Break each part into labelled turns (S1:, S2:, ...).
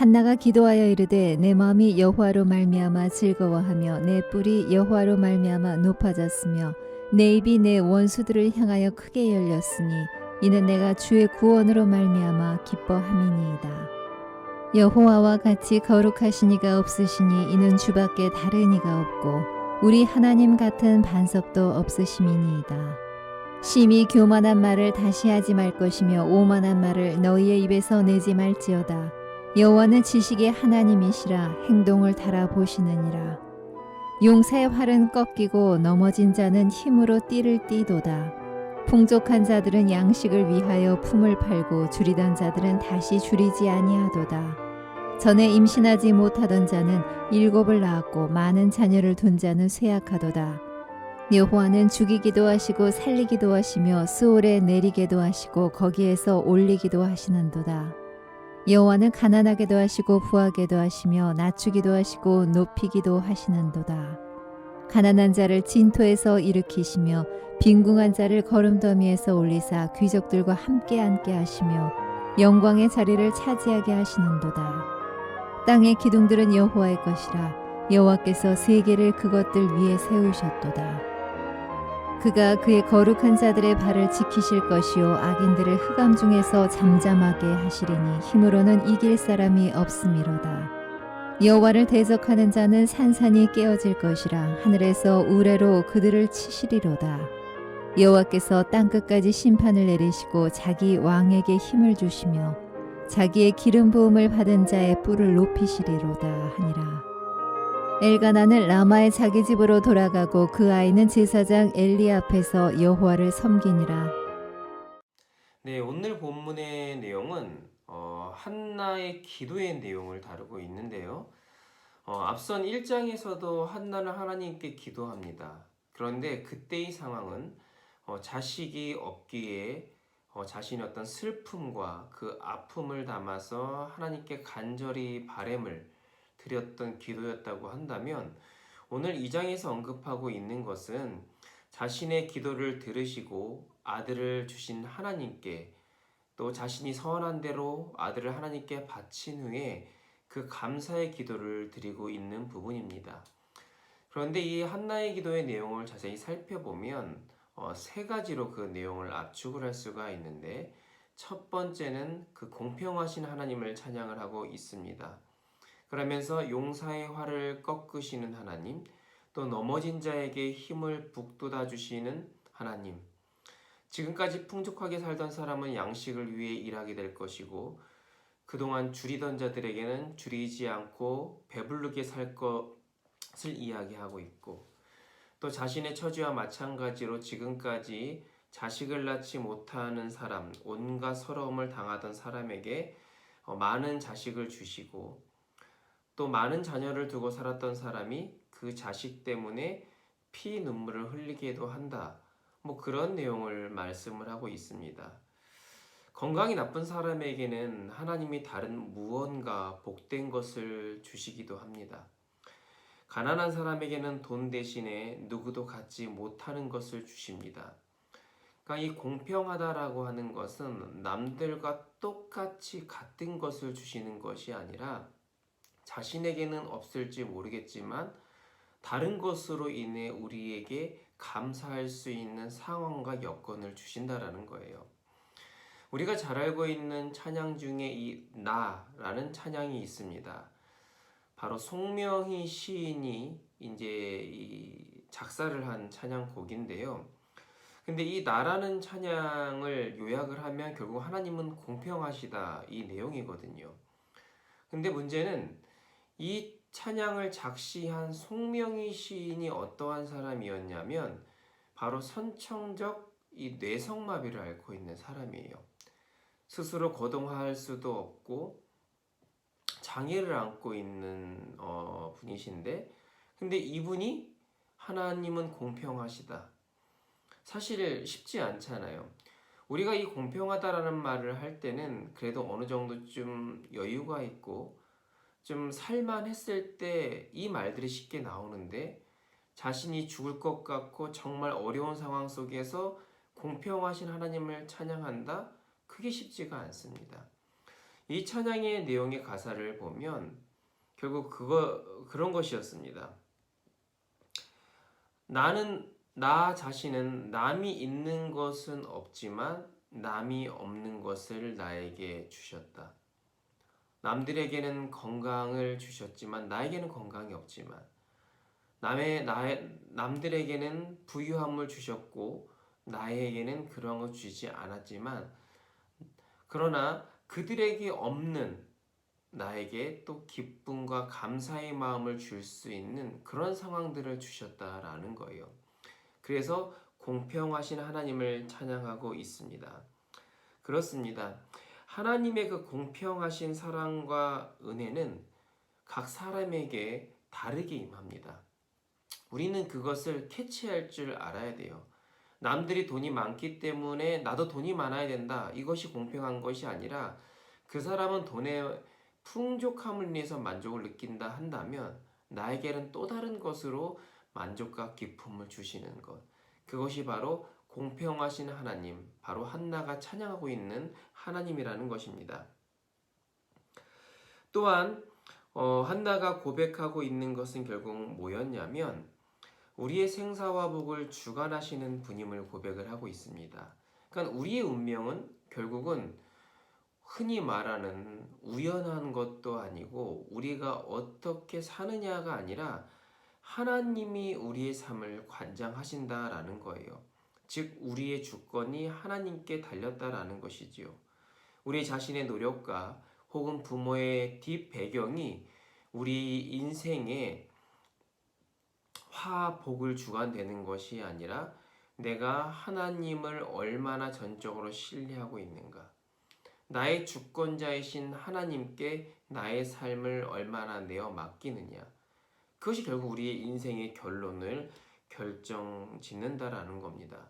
S1: 한나가 기도하여 이르되 내 마음이 여호와로 말미암아 즐거워하며 내 뿔이 여호와로 말미암아 높아졌으며 내 입이 내 원수들을 향하여 크게 열렸으니 이는 내가 주의 구원으로 말미암아 기뻐함이니이다. 여호와와 같이 거룩하신 이가 없으시니 이는 주밖에 다른 이가 없고 우리 하나님 같은 반석도 없으심이니이다. 심히 교만한 말을 다시 하지 말 것이며 오만한 말을 너희의 입에서 내지 말지어다. 여호와는 지식의 하나님이시라 행동을 달아보시느니라. 용사의 활은 꺾이고 넘어진 자는 힘으로 띠를 띠도다. 풍족한 자들은 양식을 위하여 품을 팔고 줄이던 자들은 다시 줄이지 아니하도다. 전에 임신하지 못하던 자는 7을 낳았고 많은 자녀를 둔 자는 쇠약하도다. 여호와는 죽이기도 하시고 살리기도 하시며 스올에 내리게도 하시고 거기에서 올리기도 하시는도다. 여호와는 가난하게도 하시고 부하게도 하시며 낮추기도 하시고 높이기도 하시는도다. 가난한 자를 진토에서 일으키시며 빈궁한 자를 거름더미에서 올리사 귀족들과 함께 앉게 하시며 영광의 자리를 차지하게 하시는도다. 땅의 기둥들은 여호와의 것이라 여호와께서 세계를 그것들 위에 세우셨도다. 그가 그의 거룩한 자들의 발을 지키실 것이요 악인들을 흑암 중에서 잠잠하게 하시리니 힘으로는 이길 사람이 없음이로다. 여호와를 대적하는 자는 산산이 깨어질 것이라 하늘에서 우레로 그들을 치시리로다. 여호와께서 땅끝까지 심판을 내리시고 자기 왕에게 힘을 주시며 자기의 기름 부음을 받은 자의 뿔을 높이시리로다 하니라. 엘가나는 라마의 자기 집으로 돌아가고 그 아이는 제사장 엘리 앞에서 여호와를 섬기니라.
S2: 네, 오늘 본문의 내용은 한나의 기도의 내용을 다루고 있는데요. 앞선 1장에서도 한나는 하나님께 기도합니다. 그런데 그때의 상황은 자식이 없기에 자신의 어떤 슬픔과 그 아픔을 담아서 하나님께 간절히 바램을 드렸던 기도였다고 한다면, 오늘 2장에서 언급하고 있는 것은 자신의 기도를 들으시고 아들을 주신 하나님께, 또 자신이 서원한 대로 아들을 하나님께 바친 후에 그 감사의 기도를 드리고 있는 부분입니다. 그런데 이 한나의 기도의 내용을 자세히 살펴보면 세 가지로 그 내용을 압축을 할 수가 있는데, 첫 번째는 그 공평하신 하나님을 찬양을 하고 있습니다. 그러면서 용사의 활을 꺾으시는 하나님, 또 넘어진 자에게 힘을 북돋아 주시는 하나님, 지금까지 풍족하게 살던 사람은 양식을 위해 일하게 될 것이고 그동안 줄이던 자들에게는 줄이지 않고 배부르게 살 것을 이야기하고 있고, 또 자신의 처지와 마찬가지로 지금까지 자식을 낳지 못하는 사람, 온갖 서러움을 당하던 사람에게 많은 자식을 주시고, 또 많은 자녀를 두고 살았던 사람이 그 자식 때문에 피 눈물을 흘리게도 한다. 그런 내용을 말씀을 하고 있습니다. 건강이 나쁜 사람에게는 하나님이 다른 무언가 복된 것을 주시기도 합니다. 가난한 사람에게는 돈 대신에 누구도 갖지 못하는 것을 주십니다. 그러니까 이 공평하다라고 하는 것은 남들과 똑같이 같은 것을 주시는 것이 아니라 자신에게는 없을지 모르겠지만 다른 것으로 인해 우리에게 감사할 수 있는 상황과 여건을 주신다라는 거예요. 우리가 잘 알고 있는 찬양 중에 이 나라는 찬양이 있습니다. 바로 송명희 시인이 이제 이 작사를 한 찬양곡인데요. 근데 이 나라는 찬양을 요약을 하면 결국 하나님은 공평하시다, 이 내용이거든요. 근데 문제는 이 찬양을 작시한 송명희 시인이 어떠한 사람이었냐면 바로 선천적 이 뇌성마비를 앓고 있는 사람이에요. 스스로 거동할 수도 없고 장애를 안고 있는 분이신데, 근데 이분이 하나님은 공평하시다, 사실 쉽지 않잖아요. 우리가 이 공평하다라는 말을 할 때는 그래도 어느 정도 좀 여유가 있고 좀 살만했을 때 이 말들이 쉽게 나오는데, 자신이 죽을 것 같고 정말 어려운 상황 속에서 공평하신 하나님을 찬양한다? 그게 쉽지가 않습니다. 이 찬양의 내용의 가사를 보면 결국 그런 것이었습니다. 나 자신은 남이 있는 것은 없지만 남이 없는 것을 나에게 주셨다. 남들에게는 건강을 주셨지만 나에게는 건강이 없지만 남들에게는 부유함을 주셨고 나에게는 그런 거 주지 않았지만 그러나 그들에게 없는 나에게 또 기쁨과 감사의 마음을 줄 수 있는 그런 상황들을 주셨다라는 거예요. 그래서 공평하신 하나님을 찬양하고 있습니다. 그렇습니다. 하나님의 그 공평하신 사랑과 은혜는 각 사람에게 다르게 임합니다. 우리는 그것을 캐치할 줄 알아야 돼요. 남들이 돈이 많기 때문에 나도 돈이 많아야 된다. 이것이 공평한 것이 아니라 그 사람은 돈의 풍족함을 위해서 만족을 느낀다 한다면 나에게는 또 다른 것으로 만족과 기쁨을 주시는 것. 그것이 바로 공평하신 하나님, 바로 한나가 찬양하고 있는 하나님이라는 것입니다. 또한 한나가 고백하고 있는 것은 결국 뭐였냐면 우리의 생사와 복을 주관하시는 분임을 고백을 하고 있습니다. 그러니까 우리의 운명은 결국은 흔히 말하는 우연한 것도 아니고 우리가 어떻게 사느냐가 아니라 하나님이 우리의 삶을 관장하신다라는 거예요. 즉 우리의 주권이 하나님께 달렸다라는 것이지요. 우리 자신의 노력과 혹은 부모의 뒷배경이 우리 인생에 화복을 주관되는 것이 아니라 내가 하나님을 얼마나 전적으로 신뢰하고 있는가, 나의 주권자이신 하나님께 나의 삶을 얼마나 내어 맡기느냐, 그것이 결국 우리의 인생의 결론을 결정짓는다라는 겁니다.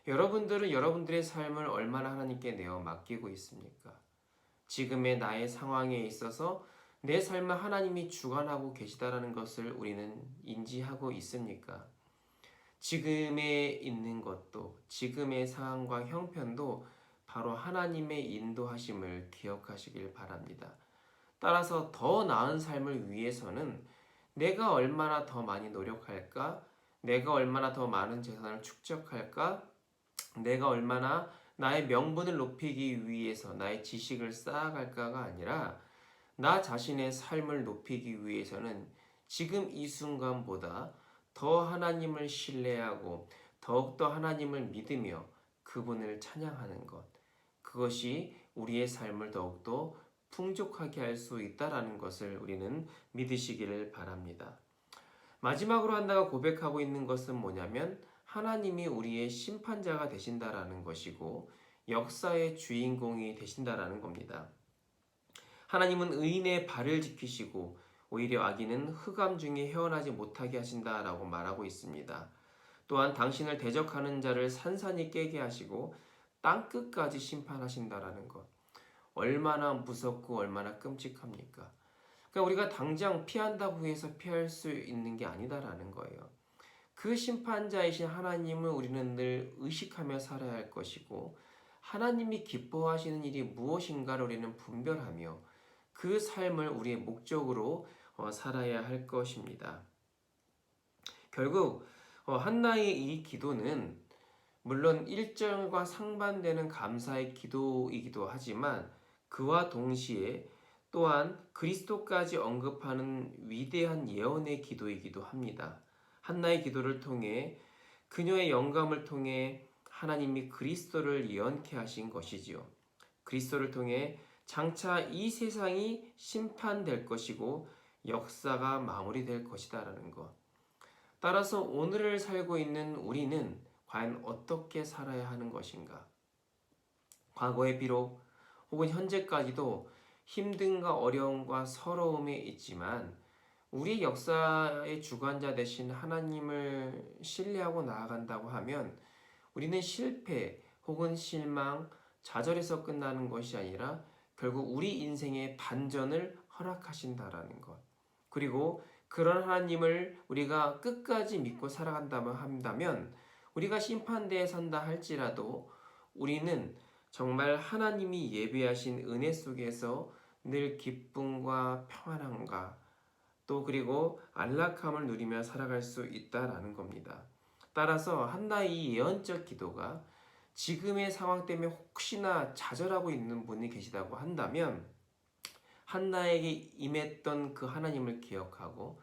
S2: 여러분들은 여러분들의 삶을 얼마나 하나님께 내어 맡기고 있습니까? 지금의 나의 상황에 있어서 내 삶을 하나님이 주관하고 계시다라는 것을 우리는 인지하고 있습니까? 지금에 있는 것도 지금의 상황과 형편도 바로 하나님의 인도하심을 기억하시길 바랍니다. 따라서 더 나은 삶을 위해서는 내가 얼마나 더 많이 노력할까? 내가 얼마나 더 많은 재산을 축적할까? 내가 얼마나 나의 명분을 높이기 위해서 나의 지식을 쌓아갈까가 아니라 나 자신의 삶을 높이기 위해서는 지금 이 순간보다 더 하나님을 신뢰하고 더욱더 하나님을 믿으며 그분을 찬양하는 것, 그것이 우리의 삶을 더욱더 풍족하게 할 수 있다라는 것을 우리는 믿으시기를 바랍니다. 마지막으로 한나가 고백하고 있는 것은 뭐냐면 하나님이 우리의 심판자가 되신다라는 것이고 역사의 주인공이 되신다라는 겁니다. 하나님은 의인의 발을 지키시고 오히려 악인은 흑암 중에 헤어나지 못하게 하신다라고 말하고 있습니다. 또한 당신을 대적하는 자를 산산이 깨게 하시고 땅끝까지 심판하신다라는 것. 얼마나 무섭고 얼마나 끔찍합니까? 그러니까 우리가 당장 피한다고 해서 피할 수 있는 게 아니다라는 거예요. 그 심판자이신 하나님을 우리는 늘 의식하며 살아야 할 것이고 하나님이 기뻐하시는 일이 무엇인가를 우리는 분별하며 그 삶을 우리의 목적으로 살아야 할 것입니다. 결국 한나의 이 기도는 물론 1절과 상반되는 감사의 기도이기도 하지만 그와 동시에 또한 그리스도까지 언급하는 위대한 예언의 기도이기도 합니다. 한나의 기도를 통해 그녀의 영감을 통해 하나님이 그리스도를 예언케 하신 것이지요. 그리스도를 통해 장차 이 세상이 심판될 것이고 역사가 마무리될 것이다라는 것. 따라서 오늘을 살고 있는 우리는 과연 어떻게 살아야 하는 것인가? 과거에 비록 혹은 현재까지도 힘듦과 어려움과 서러움이 있지만 우리 역사의 주관자 되신 하나님을 신뢰하고 나아간다고 하면 우리는 실패 혹은 실망, 좌절에서 끝나는 것이 아니라 결국 우리 인생의 반전을 허락하신다라는 것. 그리고 그런 하나님을 우리가 끝까지 믿고 살아간다면 한다면 우리가 심판대에 선다 할지라도 우리는 정말 하나님이 예비하신 은혜 속에서 늘 기쁨과 평안함과 또 그리고 안락함을 누리며 살아갈 수 있다라는 겁니다. 따라서 한나의 예언적 기도가 지금의 상황 때문에 혹시나 좌절하고 있는 분이 계시다고 한다면 한나에게 임했던 그 하나님을 기억하고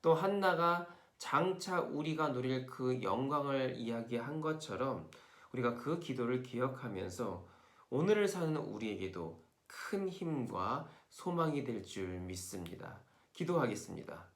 S2: 또 한나가 장차 우리가 누릴 그 영광을 이야기한 것처럼 우리가 그 기도를 기억하면서 오늘을 사는 우리에게도 큰 힘과 소망이 될 줄 믿습니다. 기도하겠습니다.